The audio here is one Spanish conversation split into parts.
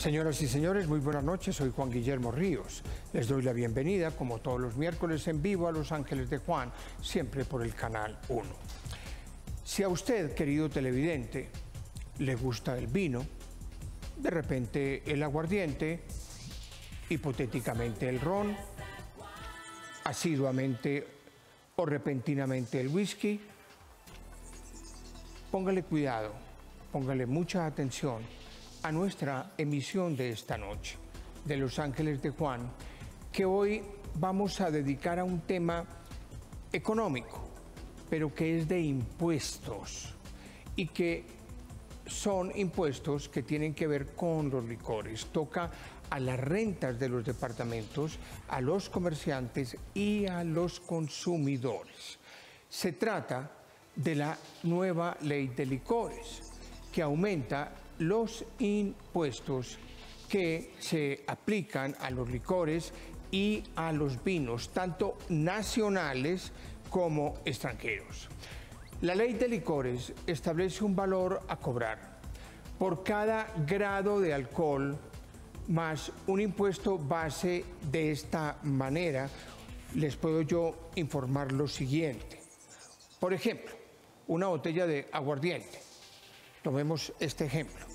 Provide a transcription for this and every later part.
Señoras y señores, muy buenas noches. Soy Juan Guillermo Ríos. Les doy la bienvenida, como todos los miércoles, en vivo a Los Ángeles de Juan, siempre por el Canal 1. Si a usted, querido televidente, le gusta el vino, de repente el aguardiente, hipotéticamente el ron, asiduamente o repentinamente el whisky, póngale cuidado, póngale mucha atención a nuestra emisión de esta noche de Los Ángeles de Juan, que hoy vamos a dedicar a un tema económico, pero que es de impuestos y que son impuestos que tienen que ver con los licores. Toca a las rentas de los departamentos, a los comerciantes y a los consumidores. Se trata de la nueva ley de licores, que aumenta los impuestos que se aplican a los licores y a los vinos, tanto nacionales como extranjeros. La ley de licores establece un valor a cobrar por cada grado de alcohol más un impuesto base. De esta manera les puedo yo informar lo siguiente. Por ejemplo, una botella de aguardiente, tomemos este ejemplo,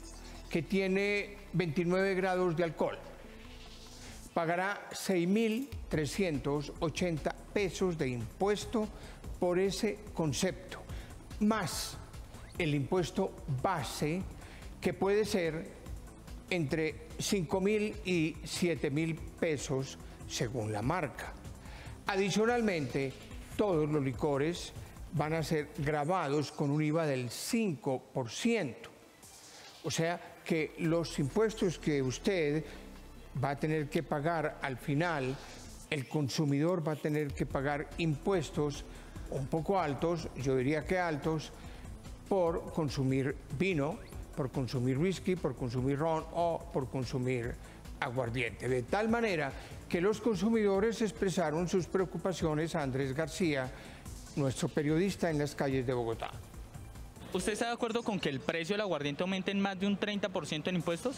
que tiene 29 grados de alcohol, pagará 6.380 pesos de impuesto por ese concepto, más el impuesto base, que puede ser entre 5.000 y 7.000 pesos según la marca. Adicionalmente, todos los licores van a ser gravados con un IVA del 5%. O sea que los impuestos que usted va a tener que pagar al final, el consumidor va a tener que pagar impuestos un poco altos, yo diría que altos, por consumir vino, por consumir whisky, por consumir ron o por consumir aguardiente. De tal manera que los consumidores expresaron sus preocupaciones a Andrés García, nuestro periodista en las calles de Bogotá. ¿Usted está de acuerdo con que el precio del aguardiente aumente en más de un 30% en impuestos?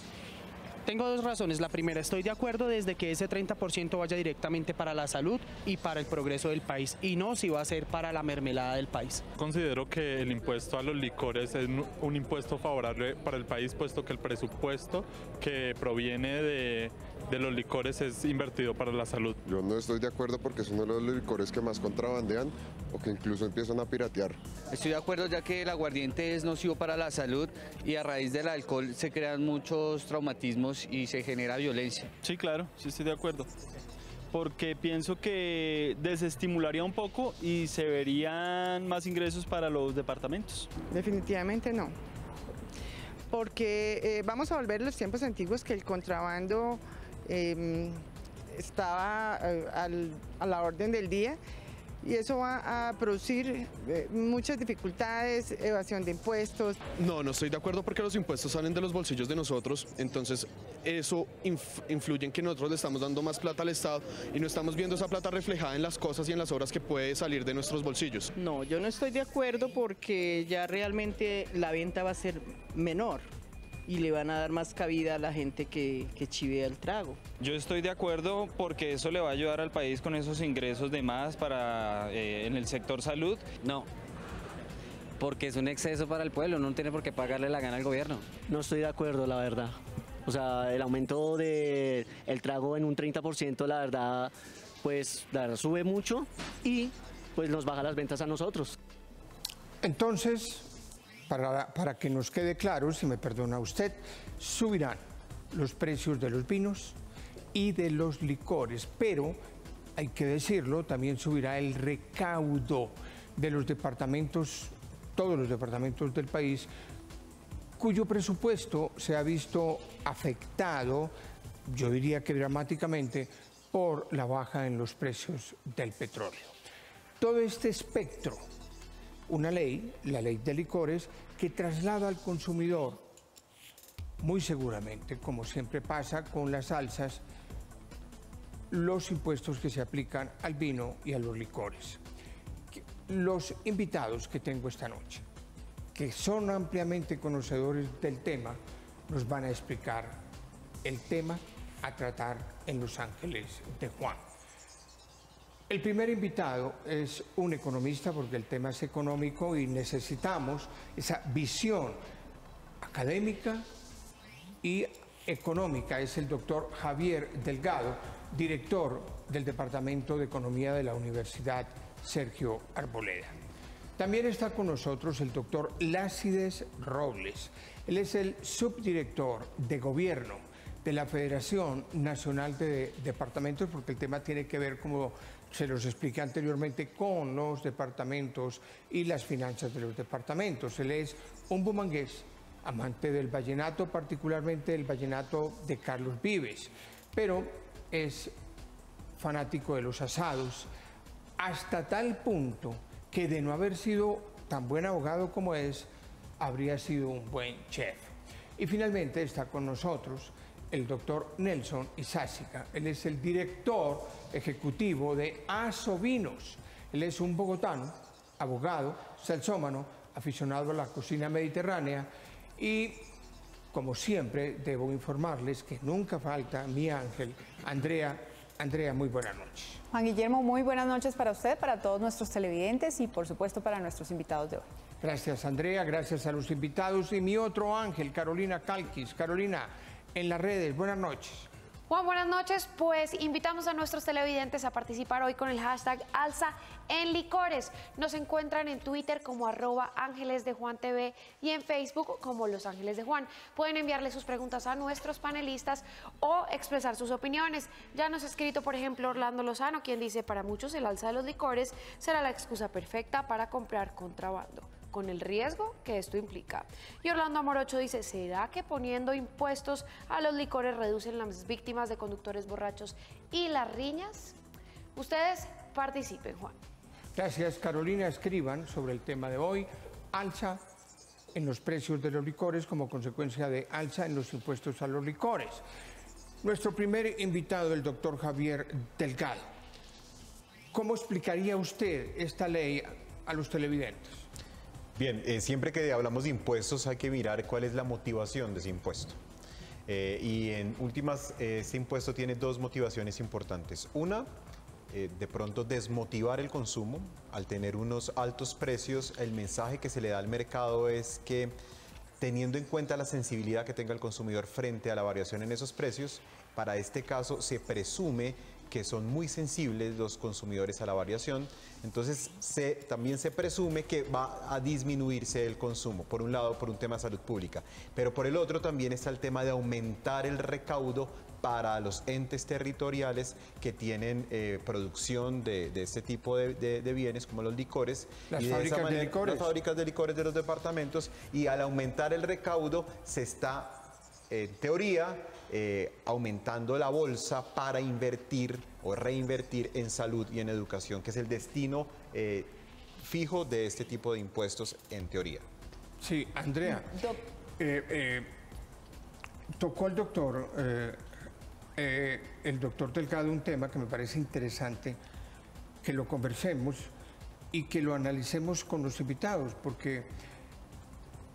Tengo dos razones. La primera, estoy de acuerdo desde que ese 30% vaya directamente para la salud y para el progreso del país, y no si va a ser para la mermelada del país. Considero que el impuesto a los licores es un impuesto favorable para el país, puesto que el presupuesto que proviene de los licores es invertido para la salud. Yo no estoy de acuerdo porque es uno de los licores que más contrabandean o que incluso empiezan a piratear. Estoy de acuerdo, ya que el aguardiente es nocivo para la salud y a raíz del alcohol se crean muchos traumatismos y se genera violencia. Sí, claro, sí estoy de acuerdo. Porque pienso que desestimularía un poco y se verían más ingresos para los departamentos. Definitivamente no. Porque vamos a volver a los tiempos antiguos, que el contrabando estaba a la orden del día, y eso va a producir muchas dificultades, evasión de impuestos. No estoy de acuerdo porque los impuestos salen de los bolsillos de nosotros, entonces eso influye en que nosotros le estamos dando más plata al Estado y no estamos viendo esa plata reflejada en las cosas y en las obras que puede salir de nuestros bolsillos. No, yo no estoy de acuerdo porque ya realmente la venta va a ser menor y le van a dar más cabida a la gente que chivea el trago. Yo estoy de acuerdo porque eso le va a ayudar al país con esos ingresos de más para en el sector salud. No, porque es un exceso para el pueblo, no tiene por qué pagarle la gana al gobierno. No estoy de acuerdo, la verdad. O sea, el aumento del trago en un 30%, la verdad, pues sube mucho y pues nos baja las ventas a nosotros. Entonces, para que nos quede claro, si me perdona usted, subirán los precios de los vinos y de los licores, pero hay que decirlo, también subirá el recaudo de los departamentos, todos los departamentos del país, cuyo presupuesto se ha visto afectado, yo diría que dramáticamente, por la baja en los precios del petróleo. Todo este espectro, una ley, la ley de licores, que traslada al consumidor, muy seguramente, como siempre pasa con las salsas, los impuestos que se aplican al vino y a los licores. Los invitados que tengo esta noche, que son ampliamente conocedores del tema, nos van a explicar el tema a tratar en Los Ángeles de Juan. El primer invitado es un economista porque el tema es económico y necesitamos esa visión académica y económica. Es el doctor Javier Delgado, director del Departamento de Economía de la Universidad Sergio Arboleda. También está con nosotros el doctor Lácides Robles. Él es el subdirector de Gobierno de la Federación Nacional de Departamentos, porque el tema tiene que ver, como se los expliqué anteriormente, con los departamentos y las finanzas de los departamentos. Él es un bumangués, amante del vallenato, particularmente el vallenato de Carlos Vives, pero es fanático de los asados, hasta tal punto que de no haber sido tan buen abogado como es, habría sido un buen chef. Y finalmente está con nosotros el doctor Nelson Isásica. Él es el director ejecutivo de Asovinos. Él es un bogotano, abogado, salsómano, aficionado a la cocina mediterránea y, como siempre, debo informarles que nunca falta mi ángel, Andrea. Andrea, muy buenas noches. Juan Guillermo, muy buenas noches para usted, para todos nuestros televidentes y, por supuesto, para nuestros invitados de hoy. Gracias, Andrea, gracias a los invitados y mi otro ángel, Carolina Calquis. Carolina, en las redes, buenas noches. Juan, buenas noches. Pues invitamos a nuestros televidentes a participar hoy con el hashtag Alza en Licores. Nos encuentran en Twitter como @ángelesdejuantv y en Facebook como Los Ángeles de Juan. Pueden enviarle sus preguntas a nuestros panelistas o expresar sus opiniones. Ya nos ha escrito, por ejemplo, Orlando Lozano, quien dice: para muchos el alza de los licores será la excusa perfecta para comprar contrabando, con el riesgo que esto implica. Y Orlando Amorocho dice: ¿será que poniendo impuestos a los licores reducen las víctimas de conductores borrachos y las riñas? Ustedes participen, Juan. Gracias, Carolina. Escriban sobre el tema de hoy: alza en los precios de los licores como consecuencia de alza en los impuestos a los licores. Nuestro primer invitado, el doctor Javier Delgado. ¿Cómo explicaría usted esta ley a los televidentes? Bien, siempre que hablamos de impuestos hay que mirar cuál es la motivación de ese impuesto. Y en últimas, ese impuesto tiene dos motivaciones importantes. Una, de pronto desmotivar el consumo. Al tener unos altos precios, el mensaje que se le da al mercado es que, teniendo en cuenta la sensibilidad que tenga el consumidor frente a la variación en esos precios, para este caso se presume que son muy sensibles los consumidores a la variación, entonces también se presume que va a disminuirse el consumo, por un lado por un tema de salud pública, pero por el otro también está el tema de aumentar el recaudo para los entes territoriales que tienen producción de este tipo de bienes como los licores. Las fábricas de licores. Las fábricas de licores de los departamentos, y al aumentar el recaudo se está, en teoría, aumentando la bolsa para invertir o reinvertir en salud y en educación, que es el destino fijo de este tipo de impuestos en teoría. Sí, Andrea, tocó el doctor Delgado un tema que me parece interesante que lo conversemos y que lo analicemos con los invitados, porque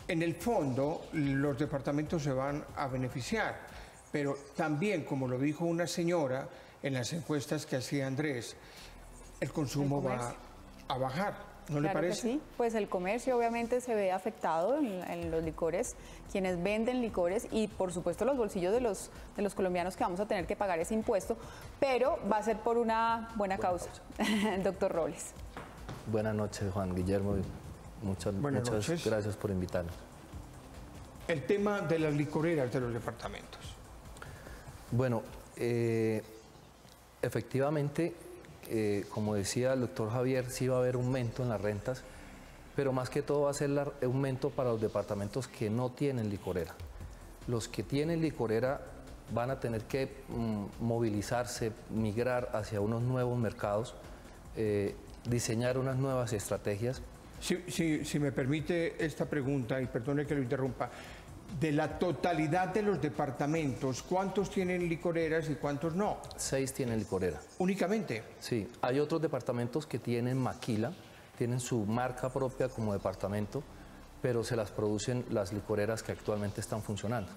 en el fondo los departamentos se van a beneficiar, pero también, como lo dijo una señora en las encuestas que hacía Andrés, el consumo va a bajar. ¿No le parece? Que sí, pues el comercio obviamente se ve afectado en los licores, quienes venden licores y por supuesto los bolsillos de los colombianos que vamos a tener que pagar ese impuesto, pero va a ser por una buena causa. Doctor Robles. Buenas noches, Juan Guillermo. Muchas gracias por invitarnos. El tema de las licoreras de los departamentos. Bueno, efectivamente, como decía el doctor Javier, sí va a haber aumento en las rentas, pero más que todo va a ser un aumento para los departamentos que no tienen licorera. Los que tienen licorera van a tener que movilizarse, migrar hacia unos nuevos mercados, diseñar unas nuevas estrategias. Si me permite esta pregunta, y perdone que lo interrumpa, de la totalidad de los departamentos, ¿cuántos tienen licoreras y cuántos no? 6 tienen licorera. ¿Únicamente? Sí, hay otros departamentos que tienen maquila, tienen su marca propia como departamento, pero se las producen las licoreras que actualmente están funcionando.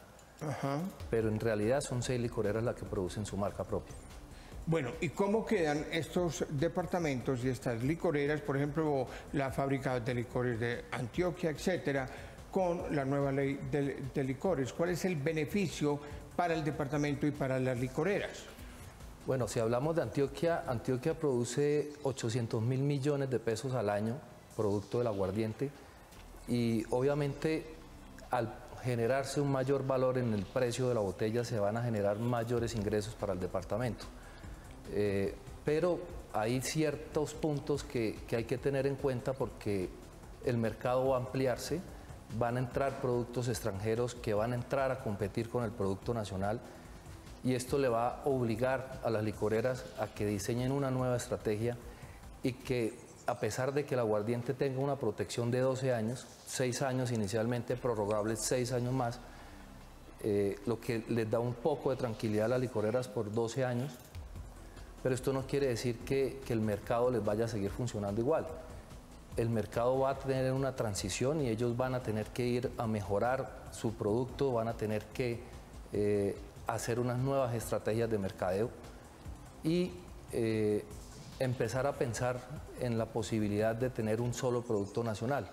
pero en realidad son 6 licoreras las que producen su marca propia. Bueno, ¿y cómo quedan estos departamentos y estas licoreras, por ejemplo, la fábrica de licores de Antioquia, etcétera, con la nueva ley de licores? ¿Cuál es el beneficio para el departamento y para las licoreras? Bueno, si hablamos de Antioquia, Antioquia produce 800.000 millones de pesos al año, producto del aguardiente, y obviamente al generarse un mayor valor en el precio de la botella se van a generar mayores ingresos para el departamento. Pero hay ciertos puntos que hay que tener en cuenta porque el mercado va a ampliarse, van a entrar productos extranjeros que van a entrar a competir con el producto nacional y esto le va a obligar a las licoreras a que diseñen una nueva estrategia y que a pesar de que el aguardiente tenga una protección de 12 años, 6 años inicialmente, prorrogables 6 años más, lo que les da un poco de tranquilidad a las licoreras por 12 años, pero esto no quiere decir que el mercado les vaya a seguir funcionando igual. El mercado va a tener una transición y ellos van a tener que ir a mejorar su producto, van a tener que hacer unas nuevas estrategias de mercadeo y empezar a pensar en la posibilidad de tener un solo producto nacional.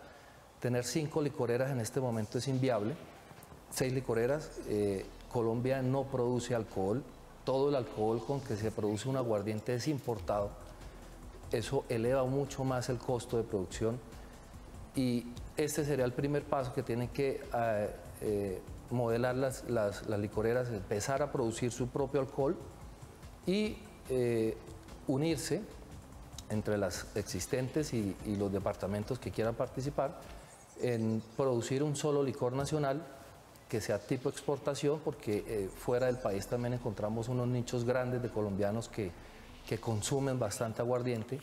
Tener 5 licoreras en este momento es inviable, 6 licoreras, Colombia no produce alcohol, todo el alcohol con que se produce un aguardiente es importado, eso eleva mucho más el costo de producción y este sería el primer paso que tienen que modelar las licoreras, empezar a producir su propio alcohol y unirse entre las existentes y los departamentos que quieran participar en producir un solo licor nacional que sea tipo exportación, porque fuera del país también encontramos unos nichos grandes de colombianos que consumen bastante aguardiente.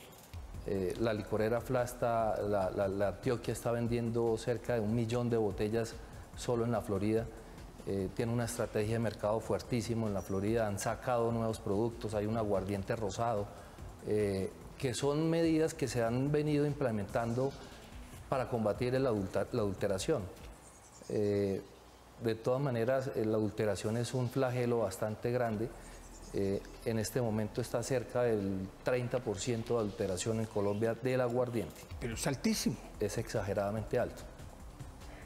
La licorera Flasta, la Antioquia está vendiendo cerca de 1 millón de botellas solo en la Florida. Tiene una estrategia de mercado fuertísimo en la Florida, han sacado nuevos productos, hay un aguardiente rosado, que son medidas que se han venido implementando para combatir la adulteración. De todas maneras, la adulteración es un flagelo bastante grande. En este momento está cerca del 30% de adulteración en Colombia del aguardiente. Pero es altísimo. Es exageradamente alto.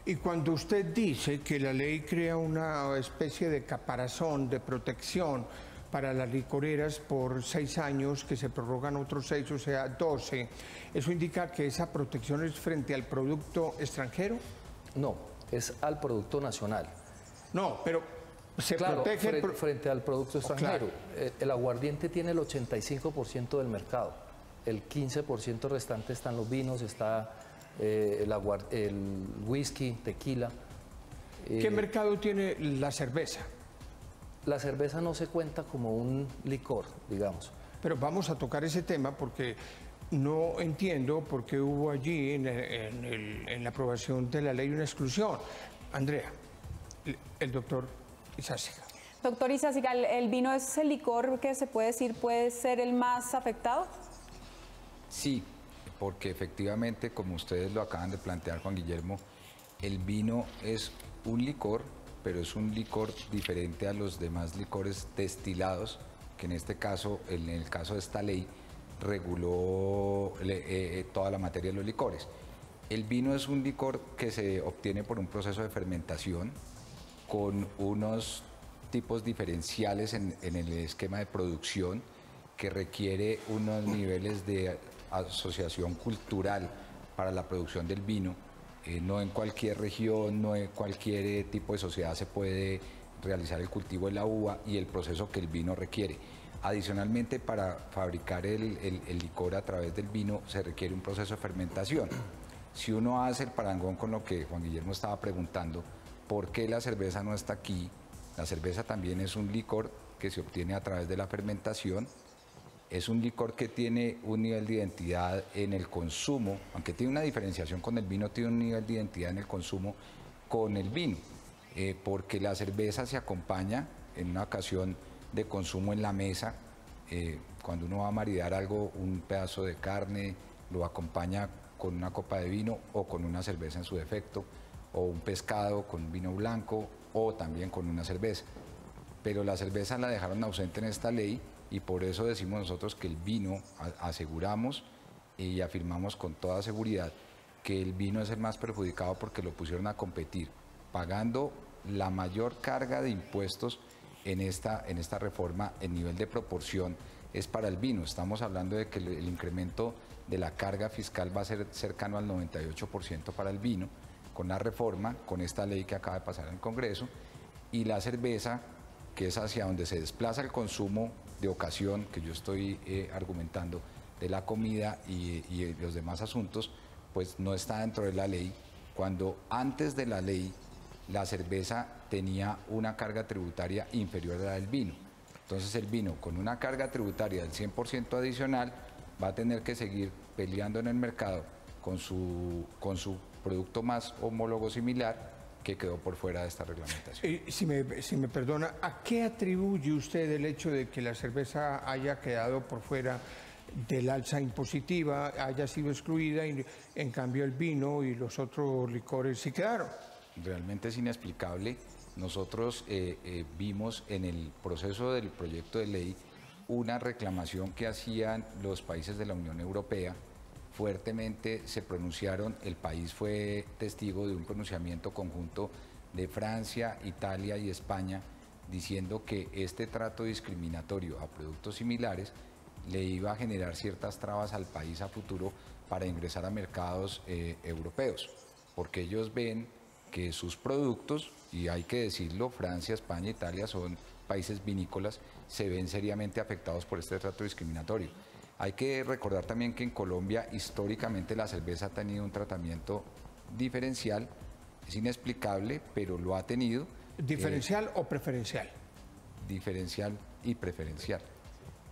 Y cuando usted dice que la ley crea una especie de caparazón, de protección para las licoreras por 6 años, que se prorrogan otros 6, o sea, 12, ¿eso indica que esa protección es frente al producto extranjero? No, es al producto nacional. No, pero se claro, protege frente al producto extranjero. Claro. El aguardiente tiene el 85% del mercado. El 15% restante están los vinos, está el whisky, tequila. ¿Qué mercado tiene la cerveza? La cerveza no se cuenta como un licor, digamos. Pero vamos a tocar ese tema porque no entiendo por qué hubo allí en la aprobación de la ley una exclusión. Andrea, el doctor Izázaga. Doctor Izázaga, ¿el vino es el licor que se puede decir puede ser el más afectado? Sí, porque efectivamente, como ustedes lo acaban de plantear, Juan Guillermo, el vino es un licor, pero es un licor diferente a los demás licores destilados, que en este caso, en el caso de esta ley, reguló toda la materia de los licores. El vino es un licor que se obtiene por un proceso de fermentación con unos tipos diferenciales en el esquema de producción que requiere unos niveles de asociación cultural para la producción del vino. No en cualquier región, no en cualquier tipo de sociedad se puede realizar el cultivo de la uva y el proceso que el vino requiere. Adicionalmente, para fabricar el licor a través del vino se requiere un proceso de fermentación. Si uno hace el parangón con lo que Juan Guillermo estaba preguntando, ¿por qué la cerveza no está aquí? La cerveza también es un licor que se obtiene a través de la fermentación. Es un licor que tiene un nivel de identidad en el consumo, aunque tiene una diferenciación con el vino, tiene un nivel de identidad en el consumo con el vino, porque la cerveza se acompaña en una ocasión de consumo en la mesa, cuando uno va a maridar algo, un pedazo de carne, lo acompaña con una copa de vino o con una cerveza en su defecto, o un pescado con vino blanco o también con una cerveza. Pero la cerveza la dejaron ausente en esta ley y por eso decimos nosotros que el vino, aseguramos y afirmamos con toda seguridad que el vino es el más perjudicado porque lo pusieron a competir, pagando la mayor carga de impuestos en esta reforma. El nivel de proporción es para el vino. Estamos hablando de que el incremento de la carga fiscal va a ser cercano al 98% para el vino, con la reforma, con esta ley que acaba de pasar en el Congreso, y la cerveza, que es hacia donde se desplaza el consumo de ocasión, que yo estoy argumentando, de la comida y los demás asuntos, pues no está dentro de la ley, cuando antes de la ley la cerveza tenía una carga tributaria inferior a la del vino. Entonces el vino con una carga tributaria del 100% adicional va a tener que seguir peleando en el mercado con su producto más homólogo similar que quedó por fuera de esta reglamentación. Si me perdona, ¿a qué atribuye usted el hecho de que la cerveza haya quedado por fuera del alza impositiva, haya sido excluida y en cambio el vino y los otros licores sí quedaron? Realmente es inexplicable. Nosotros vimos en el proceso del proyecto de ley una reclamación que hacían los países de la Unión Europea. Fuertemente se pronunciaron, el país fue testigo de un pronunciamiento conjunto de Francia, Italia y España, diciendo que este trato discriminatorio a productos similares le iba a generar ciertas trabas al país a futuro para ingresar a mercados europeos, porque ellos ven que sus productos, y hay que decirlo, Francia, España, Italia son países vinícolas, se ven seriamente afectados por este trato discriminatorio. Hay que recordar también que en Colombia históricamente la cerveza ha tenido un tratamiento diferencial, es inexplicable, pero lo ha tenido. ¿Diferencial o preferencial? Diferencial y preferencial.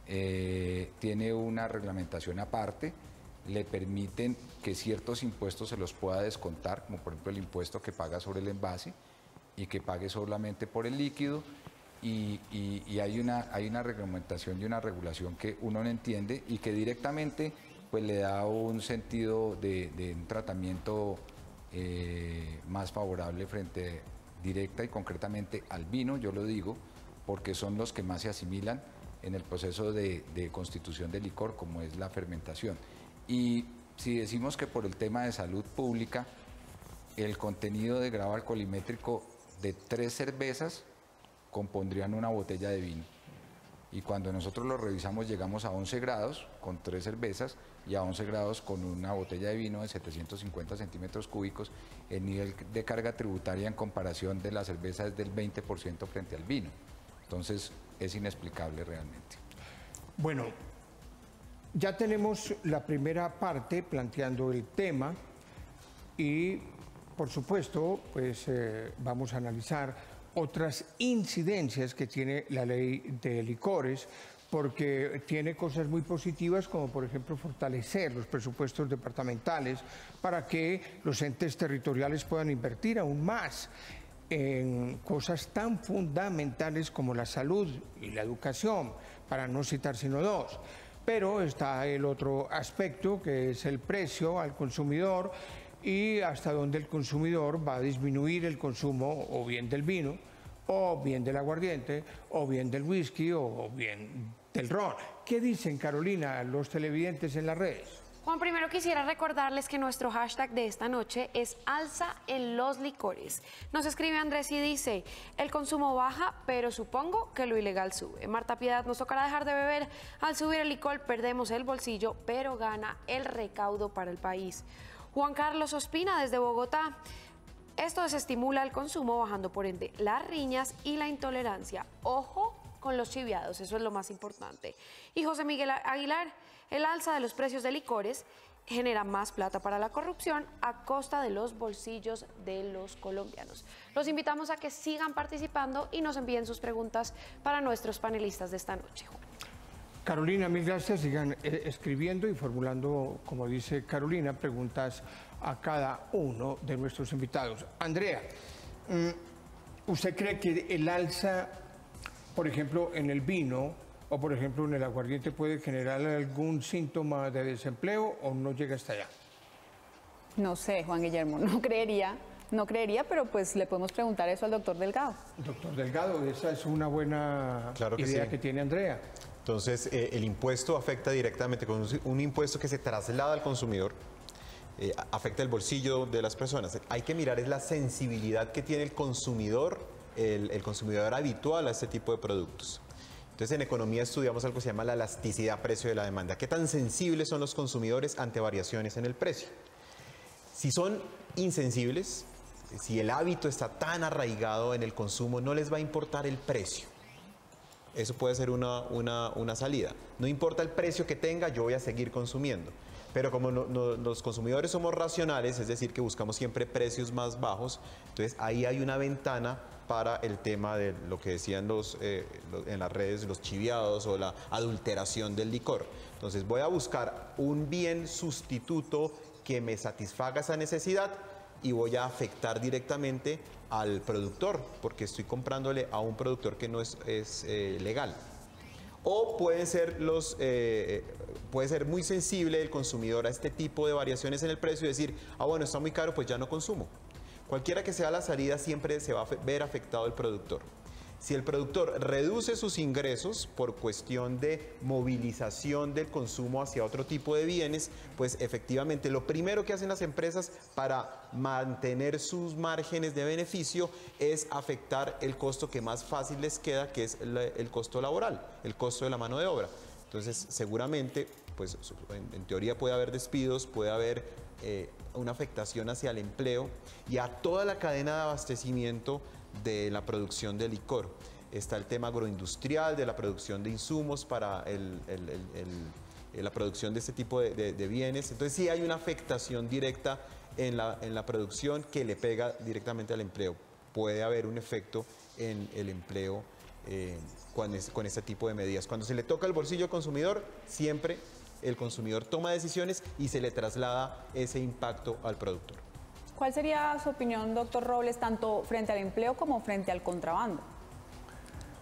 Tiene una reglamentación aparte, le permiten que ciertos impuestos se los pueda descontar, como por ejemplo el impuesto que paga sobre el envase y que pague solamente por el líquido, y hay una reglamentación y una regulación que uno no entiende y que directamente pues le da un sentido de un tratamiento más favorable frente directa y concretamente al vino, yo lo digo, porque son los que más se asimilan en el proceso de constitución del licor, como es la fermentación. Y si decimos que por el tema de salud pública, el contenido de grado alcoholimétrico de 3 cervezas compondrían una botella de vino. Y cuando nosotros lo revisamos llegamos a 11 grados con 3 cervezas y a 11 grados con una botella de vino de 750 centímetros cúbicos. El nivel de carga tributaria en comparación de la cerveza es del 20% frente al vino. Entonces es inexplicable realmente. Bueno, ya tenemos la primera parte planteando el tema y por supuesto pues vamos a analizar otras incidencias que tiene la ley de licores, porque tiene cosas muy positivas como por ejemplo fortalecer los presupuestos departamentales para que los entes territoriales puedan invertir aún más en cosas tan fundamentales como la salud y la educación, para no citar sino dos. Pero está el otro aspecto, que es el precio al consumidor y hasta dónde el consumidor va a disminuir el consumo o bien del vino, o bien del aguardiente, o bien del whisky, o bien del ron. ¿Qué dicen, Carolina, los televidentes en las redes? Juan, primero quisiera recordarles que nuestro hashtag de esta noche es alza en los licores. Nos escribe Andrés y dice, el consumo baja, pero supongo que lo ilegal sube. Marta Piedad, nos tocará dejar de beber. Al subir el licor perdemos el bolsillo, pero gana el recaudo para el país. Juan Carlos Ospina desde Bogotá. Esto desestimula el consumo, bajando por ende las riñas y la intolerancia. Ojo con los chiviados, eso es lo más importante. Y José Miguel Aguilar, el alza de los precios de licores genera más plata para la corrupción a costa de los bolsillos de los colombianos. Los invitamos a que sigan participando y nos envíen sus preguntas para nuestros panelistas de esta noche. Carolina, mil gracias. Sigan escribiendo y formulando, como dice Carolina, preguntas a cada uno de nuestros invitados. Andrea, ¿usted cree que el alza, por ejemplo, en el vino o, por ejemplo, en el aguardiente puede generar algún síntoma de desempleo o no llega hasta allá? No sé, Juan Guillermo, no creería, no creería, pero pues le podemos preguntar eso al doctor Delgado. Doctor Delgado, esa es una buena idea que tiene Andrea. Entonces, el impuesto afecta directamente con un impuesto que se traslada al consumidor, afecta el bolsillo de las personas. Hay que mirar es la sensibilidad que tiene el consumidor habitual a este tipo de productos. Entonces, en economía estudiamos algo que se llama la elasticidad precio de la demanda. ¿Qué tan sensibles son los consumidores ante variaciones en el precio? Si son insensibles, si el hábito está tan arraigado en el consumo, no les va a importar el precio. Eso puede ser una salida. No importa el precio que tenga, yo voy a seguir consumiendo. Pero como los consumidores somos racionales, es decir, que buscamos siempre precios más bajos, entonces ahí hay una ventana para el tema de lo que decían en las redes, los chiviados o la adulteración del licor. Entonces voy a buscar un bien sustituto que me satisfaga esa necesidad y voy a afectar directamente al productor, porque estoy comprándole a un productor que no es legal. O puede ser muy sensible el consumidor a este tipo de variaciones en el precio y decir, bueno, está muy caro, pues ya no consumo. Cualquiera que sea la salida, siempre se va a ver afectado el productor. Si el productor reduce sus ingresos por cuestión de movilización del consumo hacia otro tipo de bienes, pues efectivamente lo primero que hacen las empresas para mantener sus márgenes de beneficio es afectar el costo que más fácil les queda, que es el costo laboral, el costo de la mano de obra. Entonces, seguramente, pues en teoría puede haber despidos, puede haber una afectación hacia el empleo y a toda la cadena de abastecimiento de la producción de licor. Está el tema agroindustrial, de la producción de insumos para la producción de este tipo de bienes. Entonces sí hay una afectación directa en la producción que le pega directamente al empleo. Puede haber un efecto en el empleo con este tipo de medidas. Cuando se le toca el bolsillo al consumidor, siempre el consumidor toma decisiones y se le traslada ese impacto al productor. ¿Cuál sería su opinión, doctor Robles, tanto frente al empleo como frente al contrabando?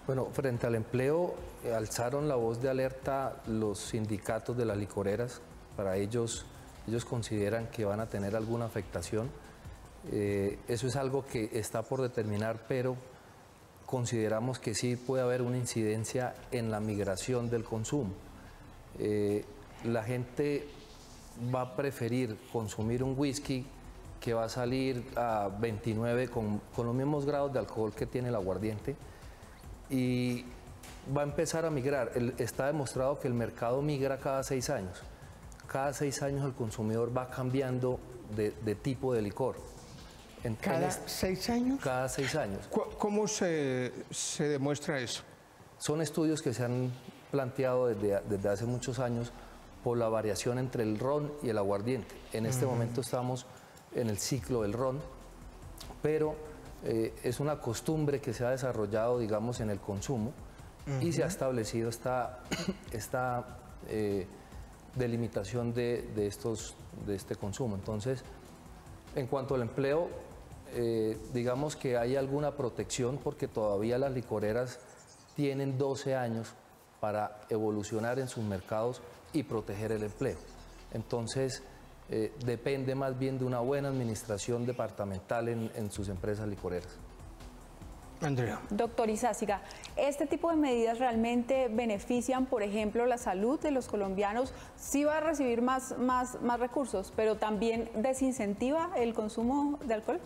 Bueno, frente al empleo, alzaron la voz de alerta los sindicatos de las licoreras. Para ellos consideran que van a tener alguna afectación. Eso es algo que está por determinar, pero consideramos que sí puede haber una incidencia en la migración del consumo. La gente va a preferir consumir un whisky que va a salir a 29 con los mismos grados de alcohol que tiene el aguardiente y va a empezar a migrar. Está demostrado que el mercado migra cada 6 años. Cada 6 años el consumidor va cambiando de tipo de licor. ¿Cada 6 años? Cada 6 años. ¿Cómo se demuestra eso? Son estudios que se han planteado desde hace muchos años por la variación entre el ron y el aguardiente. En este momento estamos en el ciclo del ron, pero es una costumbre que se ha desarrollado, digamos, en el consumo y se ha establecido esta delimitación de este consumo. Entonces, en cuanto al empleo, digamos que hay alguna protección porque todavía las licoreras tienen 12 años para evolucionar en sus mercados y proteger el empleo. Entonces, depende más bien de una buena administración departamental en sus empresas licoreras. Andrea. Doctor Izáciga, ¿este tipo de medidas realmente benefician, por ejemplo, la salud de los colombianos? Sí va a recibir más recursos, pero también desincentiva el consumo de alcohol.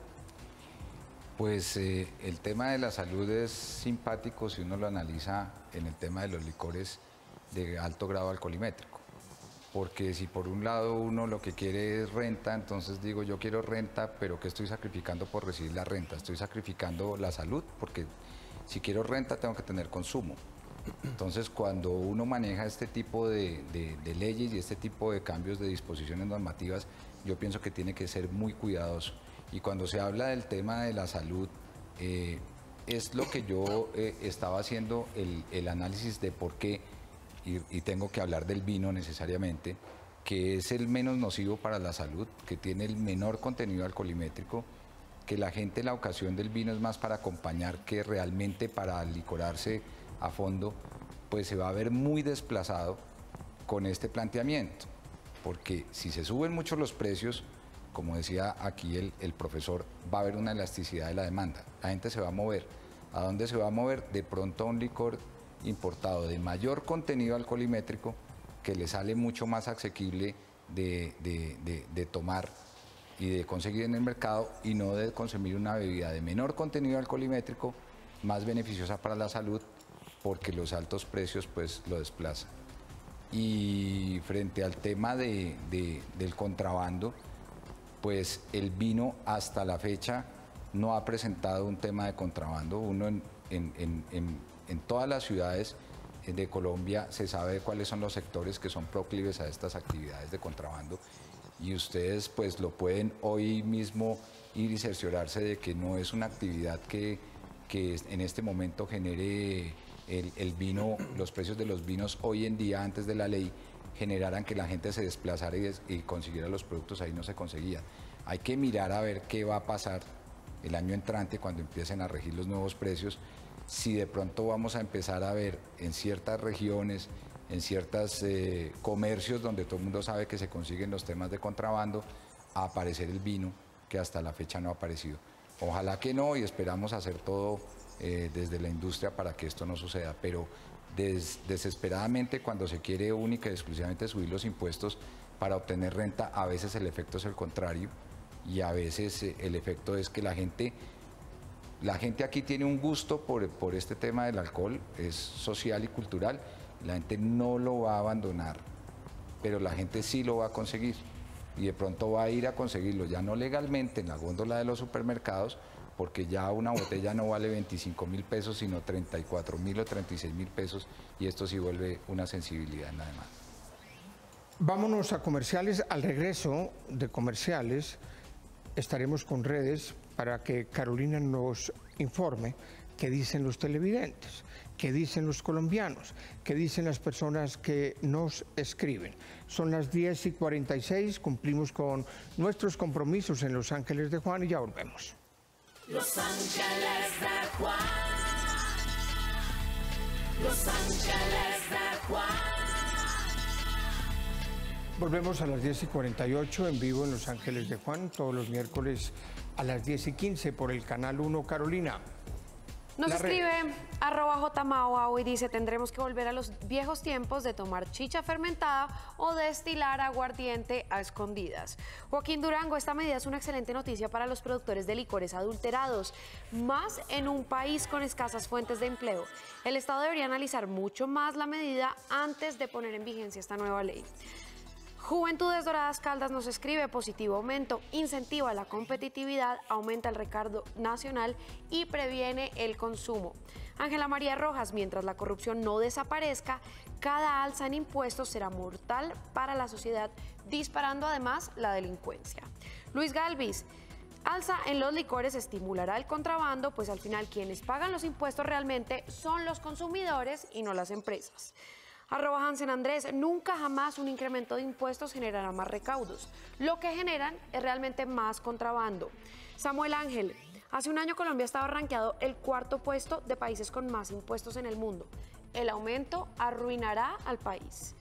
Pues el tema de la salud es simpático si uno lo analiza en el tema de los licores de alto grado alcoholimétrico. Porque si por un lado uno lo que quiere es renta, entonces digo yo quiero renta, pero ¿qué estoy sacrificando por recibir la renta? Estoy sacrificando la salud, porque si quiero renta tengo que tener consumo. Entonces cuando uno maneja este tipo de leyes y este tipo de cambios de disposiciones normativas, yo pienso que tiene que ser muy cuidadoso. Y cuando se habla del tema de la salud, es lo que yo estaba haciendo el análisis de por qué, y tengo que hablar del vino necesariamente, que es el menos nocivo para la salud, que tiene el menor contenido alcoholimétrico, que la gente la ocasión del vino es más para acompañar que realmente para licorarse a fondo, pues se va a ver muy desplazado con este planteamiento, porque si se suben mucho los precios, como decía aquí el profesor, va a haber una elasticidad de la demanda. La gente se va a mover. ¿A dónde se va a mover? De pronto a un licor importado de mayor contenido alcoholimétrico, que le sale mucho más asequible de tomar y de conseguir en el mercado, y no de consumir una bebida de menor contenido alcoholimétrico, más beneficiosa para la salud, porque los altos precios pues lo desplazan. Y frente al tema del contrabando, pues el vino hasta la fecha no ha presentado un tema de contrabando. Uno en todas las ciudades de Colombia se sabe cuáles son los sectores que son proclives a estas actividades de contrabando, y ustedes pues lo pueden hoy mismo ir y cerciorarse de que no es una actividad que en este momento genere el vino. Los precios de los vinos hoy en día, antes de la ley, generaran que la gente se desplazara y consiguiera los productos, ahí no se conseguían. Hay que mirar a ver qué va a pasar el año entrante cuando empiecen a regir los nuevos precios, si de pronto vamos a empezar a ver en ciertas regiones, en ciertos comercios donde todo el mundo sabe que se consiguen los temas de contrabando, a aparecer el vino que hasta la fecha no ha aparecido. Ojalá que no, y esperamos hacer todo desde la industria para que esto no suceda, pero desesperadamente cuando se quiere única y exclusivamente subir los impuestos para obtener renta, a veces el efecto es el contrario, y a veces el efecto es que la gente aquí tiene un gusto por este tema del alcohol, es social y cultural, la gente no lo va a abandonar, pero la gente sí lo va a conseguir, y de pronto va a ir a conseguirlo, ya no legalmente en la góndola de los supermercados, porque ya una botella no vale 25.000 pesos, sino 34.000 o 36.000 pesos, y esto sí vuelve una sensibilidad nada más. Vámonos a comerciales. Al regreso de comerciales estaremos con redes para que Carolina nos informe qué dicen los televidentes, qué dicen los colombianos, qué dicen las personas que nos escriben. Son las 10:46, cumplimos con nuestros compromisos en Los Ángeles de Juan y ya volvemos. Los Ángeles de Juan. Los Ángeles de Juan. Volvemos a las 10:48 en vivo en Los Ángeles de Juan, todos los miércoles a las 10:15 por el Canal 1. Carolina. Nos escribe @jmao y dice: tendremos que volver a los viejos tiempos de tomar chicha fermentada o destilar aguardiente a escondidas. Joaquín Durango: esta medida es una excelente noticia para los productores de licores adulterados, más en un país con escasas fuentes de empleo. El Estado debería analizar mucho más la medida antes de poner en vigencia esta nueva ley. Juventudes Doradas Caldas nos escribe: positivo aumento, incentiva la competitividad, aumenta el recaudo nacional y previene el consumo. Ángela María Rojas: mientras la corrupción no desaparezca, cada alza en impuestos será mortal para la sociedad, disparando además la delincuencia. Luis Galvis: alza en los licores estimulará el contrabando, pues al final quienes pagan los impuestos realmente son los consumidores y no las empresas. @Hansen Andrés: nunca jamás un incremento de impuestos generará más recaudos. Lo que generan es realmente más contrabando. Samuel Ángel: hace un año Colombia estaba rankeado el 4º puesto de países con más impuestos en el mundo. El aumento arruinará al país.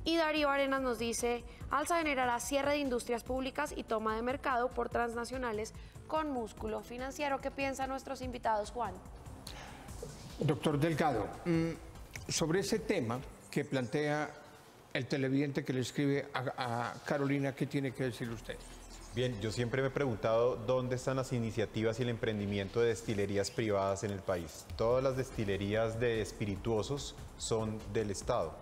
Y Darío Arenas nos dice: alza generará cierre de industrias públicas y toma de mercado por transnacionales con músculo financiero. ¿Qué piensan nuestros invitados, Juan? Doctor Delgado, sobre ese tema que plantea el televidente que le escribe a Carolina, ¿qué tiene que decir usted? Bien, yo siempre me he preguntado dónde están las iniciativas y el emprendimiento de destilerías privadas en el país. Todas las destilerías de espirituosos son del Estado.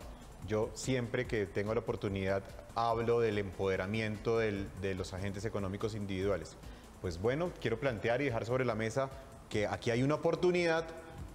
Yo siempre que tengo la oportunidad hablo del empoderamiento de los agentes económicos individuales. Pues bueno, quiero plantear y dejar sobre la mesa que aquí hay una oportunidad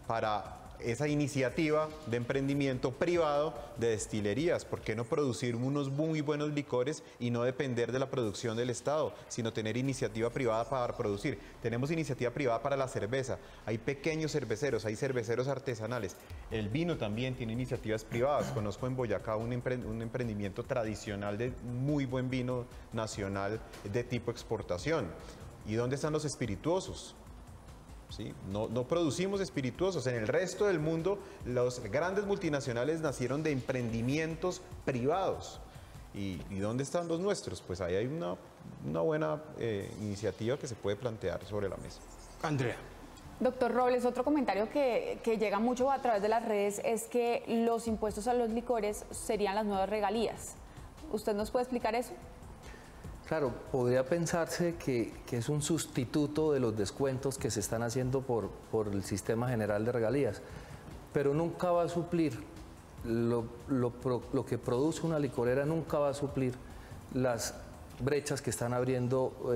para esa iniciativa de emprendimiento privado de destilerías. ¿Por qué no producir unos muy buenos licores y no depender de la producción del Estado, sino tener iniciativa privada para producir? Tenemos iniciativa privada para la cerveza, hay pequeños cerveceros, hay cerveceros artesanales. El vino también tiene iniciativas privadas. Conozco en Boyacá un emprendimiento tradicional de muy buen vino nacional de tipo exportación. ¿Y dónde están los espirituosos? ¿Sí? No producimos espirituosos. En el resto del mundo, las grandes multinacionales nacieron de emprendimientos privados. ¿Y dónde están los nuestros? Pues ahí hay una buena iniciativa que se puede plantear sobre la mesa. Andrea. Doctor Robles, otro comentario que llega mucho a través de las redes es que los impuestos a los licores serían las nuevas regalías. ¿Usted nos puede explicar eso? Claro, podría pensarse que es un sustituto de los descuentos que se están haciendo por el sistema general de regalías, pero nunca va a suplir lo que produce una licorera, nunca va a suplir las brechas que están abriendo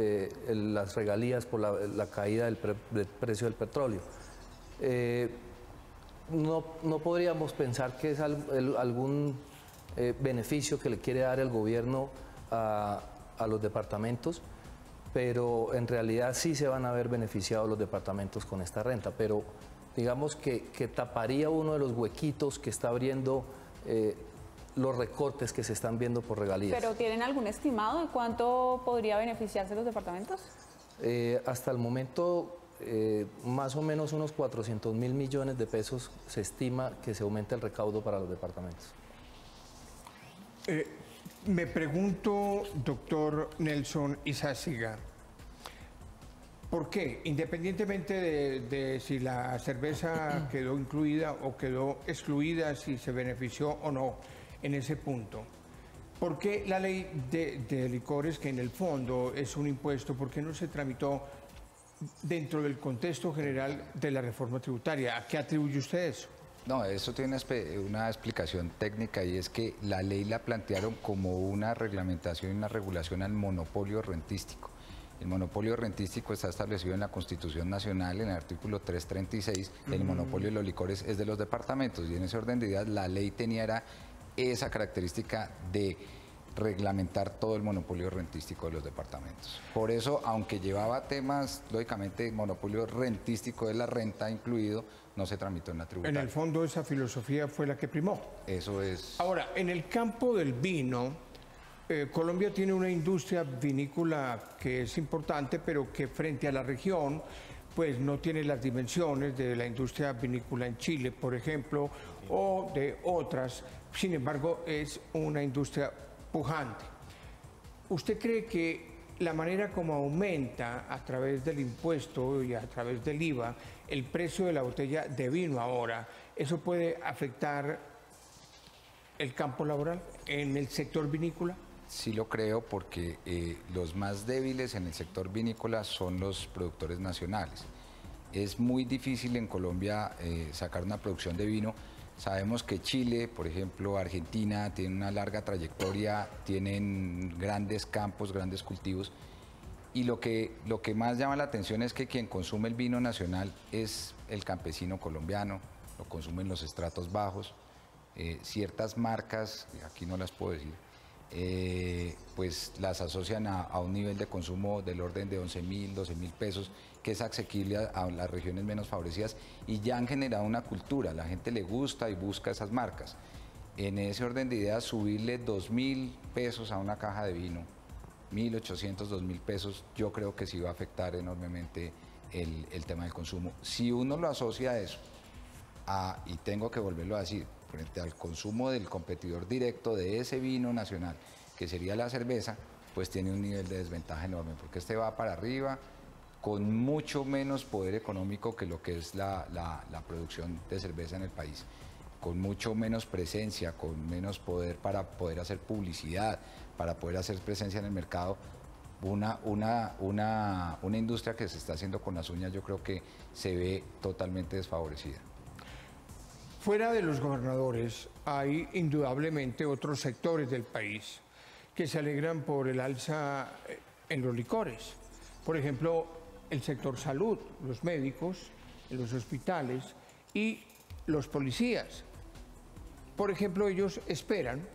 las regalías por la caída del precio del petróleo. No podríamos pensar que es algún beneficio que le quiere dar el gobierno a los departamentos, pero en realidad sí se van a ver beneficiados los departamentos con esta renta, pero digamos que taparía uno de los huequitos que está abriendo los recortes que se están viendo por regalías. ¿Pero tienen algún estimado de cuánto podría beneficiarse los departamentos? Hasta el momento, más o menos unos 400.000 millones de pesos se estima que se aumente el recaudo para los departamentos. Me pregunto, doctor Nelson Izáciga, ¿por qué? Independientemente de si la cerveza quedó incluida o quedó excluida, si se benefició o no en ese punto, ¿por qué la ley de licores, que en el fondo es un impuesto, por qué no se tramitó dentro del contexto general de la reforma tributaria? ¿A qué atribuye usted eso? No, eso tiene una explicación técnica, y es que la ley la plantearon como una reglamentación y una regulación al monopolio rentístico. El monopolio rentístico está establecido en la Constitución Nacional, en el artículo 336. El monopolio de los licores es de los departamentos, y en ese orden de ideas la ley tenía esa característica de reglamentar todo el monopolio rentístico de los departamentos. Por eso, aunque llevaba temas, lógicamente, monopolio rentístico de la renta incluido, no se tramitó en la tributaria. En el fondo, esa filosofía fue la que primó. Eso es. Ahora, en el campo del vino, Colombia tiene una industria vinícola que es importante, pero que frente a la región, pues no tiene las dimensiones de la industria vinícola en Chile, por ejemplo, o de otras. Sin embargo, es una industria pujante. ¿Usted cree que la manera como aumenta a través del impuesto y a través del IVA el precio de la botella de vino ahora, eso puede afectar el campo laboral en el sector vinícola? Sí lo creo, porque los más débiles en el sector vinícola son los productores nacionales. Es muy difícil en Colombia sacar una producción de vino. Sabemos que Chile, por ejemplo, Argentina, tiene una larga trayectoria, tienen grandes campos, grandes cultivos, y lo que más llama la atención es que quien consume el vino nacional es el campesino colombiano, lo consumen los estratos bajos. Ciertas marcas, aquí no las puedo decir, pues las asocian a un nivel de consumo del orden de 11.000, 12.000 pesos, que es asequible a las regiones menos favorecidas, y ya han generado una cultura, la gente le gusta y busca esas marcas. En ese orden de ideas, subirle 2.000 pesos a una caja de vino, 1.800, 2.000 pesos, yo creo que sí va a afectar enormemente el tema del consumo. Si uno lo asocia a eso, y tengo que volverlo a decir, frente al consumo del competidor directo de ese vino nacional, que sería la cerveza, pues tiene un nivel de desventaja enorme, porque este va para arriba con mucho menos poder económico que lo que es la producción de cerveza en el país, con mucho menos presencia, con menos poder para poder hacer publicidad, para poder hacer presencia en el mercado. Una industria que se está haciendo con las uñas, yo creo que se ve totalmente desfavorecida. Fuera de los gobernadores, hay indudablemente otros sectores del país que se alegran por el alza en los licores. Por ejemplo, el sector salud, los médicos, los hospitales y los policías. Por ejemplo, ellos esperan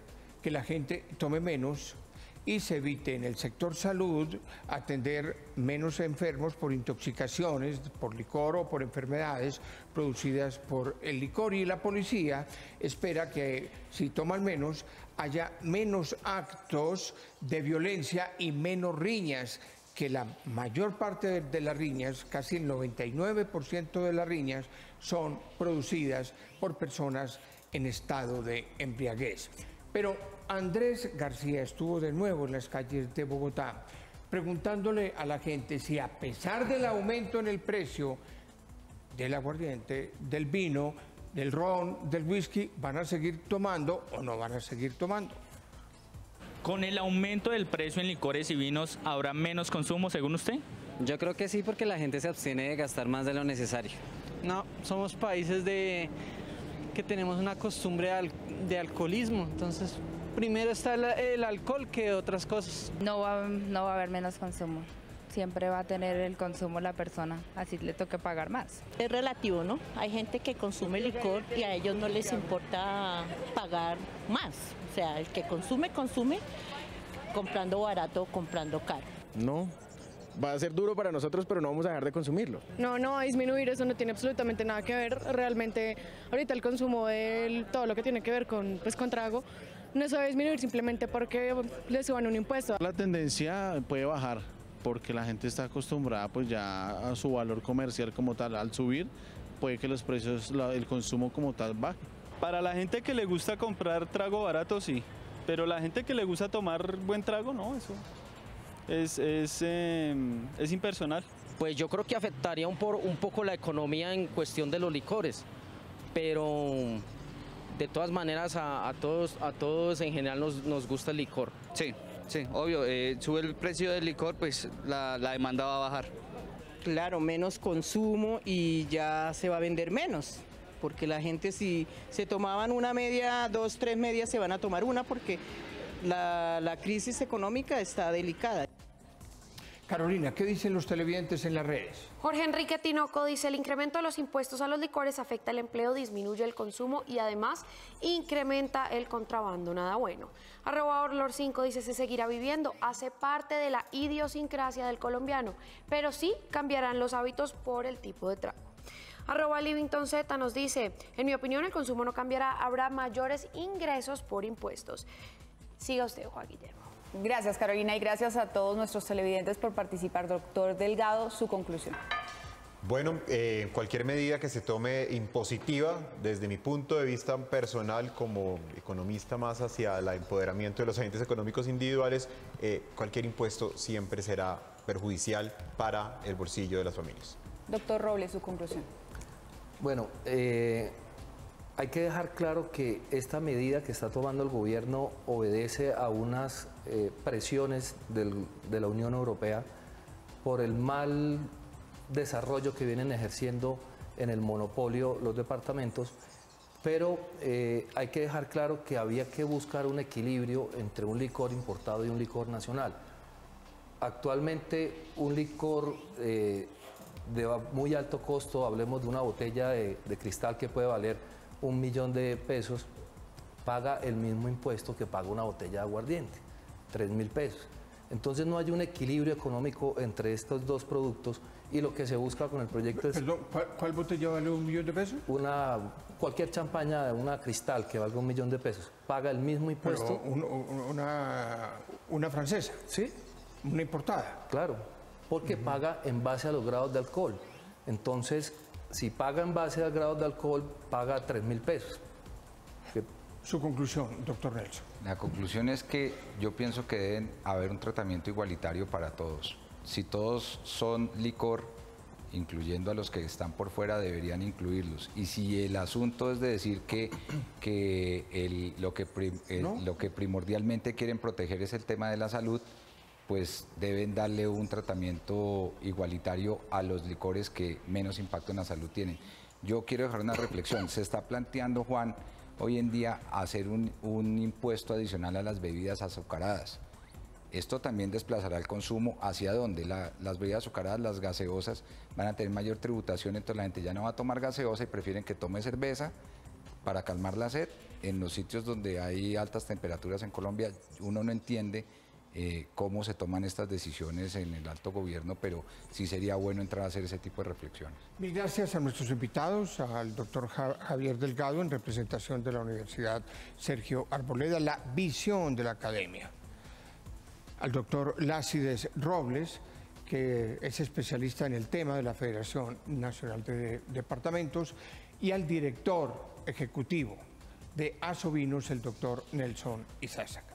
que la gente tome menos y se evite en el sector salud atender menos enfermos por intoxicaciones, por licor o por enfermedades producidas por el licor. Y la policía espera que si toman menos haya menos actos de violencia y menos riñas, que la mayor parte de las riñas, casi el 99% de las riñas, son producidas por personas en estado de embriaguez. Pero Andrés García estuvo de nuevo en las calles de Bogotá preguntándole a la gente si a pesar del aumento en el precio del aguardiente, del vino, del ron, del whisky, van a seguir tomando o no van a seguir tomando. ¿Con el aumento del precio en licores y vinos habrá menos consumo, según usted? Yo creo que sí, porque la gente se abstiene de gastar más de lo necesario. No, somos países que tenemos una costumbre de alcoholismo, entonces primero está el alcohol que otras cosas. No va a haber menos consumo. Siempre va a tener el consumo la persona, así le toca pagar más. Es relativo, ¿no? Hay gente que consume licor y a ellos no les importa pagar más. O sea, el que consume, comprando barato o comprando caro. No, va a ser duro para nosotros, pero no vamos a dejar de consumirlo. No va a disminuir, eso no tiene absolutamente nada que ver. Realmente, ahorita el consumo de todo lo que tiene que ver con trago, no se va a disminuir simplemente porque le suban un impuesto. La tendencia puede bajar, porque la gente está acostumbrada pues ya a su valor comercial como tal. Al subir, puede que los precios, el consumo como tal baje. Para la gente que le gusta comprar trago barato, sí. Pero la gente que le gusta tomar buen trago, no, eso es impersonal. Pues yo creo que afectaría un poco la economía en cuestión de los licores. Pero de todas maneras a todos en general nos gusta el licor. Sí, obvio, sube el precio del licor, pues la demanda va a bajar. Claro, menos consumo y ya se va a vender menos, porque la gente si se tomaban una media, 2, 3 medias, se van a tomar una porque la crisis económica está delicada. Carolina, ¿qué dicen los televidentes en las redes? Jorge Enrique Tinoco dice: el incremento de los impuestos a los licores afecta el empleo, disminuye el consumo y además incrementa el contrabando. Nada bueno. @Orlor5 dice: se seguirá viviendo, hace parte de la idiosincrasia del colombiano, pero sí cambiarán los hábitos por el tipo de trago. @LivingtonZ nos dice: en mi opinión el consumo no cambiará, habrá mayores ingresos por impuestos. Siga usted, Juan Guillermo. Gracias, Carolina, y gracias a todos nuestros televidentes por participar. Doctor Delgado, su conclusión. Bueno, cualquier medida que se tome impositiva, desde mi punto de vista personal como economista más hacia el empoderamiento de los agentes económicos individuales, cualquier impuesto siempre será perjudicial para el bolsillo de las familias. Doctor Robles, su conclusión. Bueno, hay que dejar claro que esta medida que está tomando el gobierno obedece a unas presiones de la Unión Europea por el mal desarrollo que vienen ejerciendo en el monopolio los departamentos, pero hay que dejar claro que había que buscar un equilibrio entre un licor importado y un licor nacional. Actualmente un licor de muy alto costo, hablemos de una botella de cristal que puede valer 1 millón de pesos, paga el mismo impuesto que paga una botella de aguardiente, 3.000 pesos. Entonces no hay un equilibrio económico entre estos dos productos y lo que se busca con el proyecto es... Perdón, ¿cuál botella vale 1 millón de pesos? Cualquier champaña de una cristal que valga 1 millón de pesos, paga el mismo impuesto. Pero una francesa. Sí. Una importada. Claro, porque paga en base a los grados de alcohol. Entonces, si paga en base a grados de alcohol, paga 3.000 pesos. Su conclusión, doctor Nelson. La conclusión es que yo pienso que deben haber un tratamiento igualitario para todos. Si todos son licor, incluyendo a los que están por fuera, deberían incluirlos. Y si el asunto es de decir que lo que primordialmente quieren proteger es el tema de la salud, pues deben darle un tratamiento igualitario a los licores que menos impacto en la salud tienen. Yo quiero dejar una reflexión. Se está planteando, Juan, hoy en día hacer un impuesto adicional a las bebidas azucaradas. Esto también desplazará el consumo hacia donde las bebidas azucaradas, las gaseosas, van a tener mayor tributación, entonces la gente ya no va a tomar gaseosa y prefieren que tome cerveza para calmar la sed. En los sitios donde hay altas temperaturas en Colombia, uno no entiende cómo se toman estas decisiones en el alto gobierno, pero sí sería bueno entrar a hacer ese tipo de reflexiones. Mil gracias a nuestros invitados, al doctor Javier Delgado en representación de la Universidad Sergio Arboleda, la visión de la academia, al doctor Lácides Robles, que es especialista en el tema de la Federación Nacional de Departamentos, y al director ejecutivo de Asovinos, el doctor Nelson Izázaga.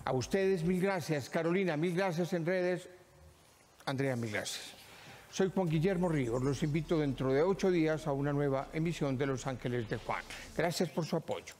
A ustedes, mil gracias. Carolina, mil gracias en redes. Andrea, mil gracias. Soy Juan Guillermo Ríos. Los invito dentro de 8 días a una nueva emisión de Los Ángeles de Juan. Gracias por su apoyo.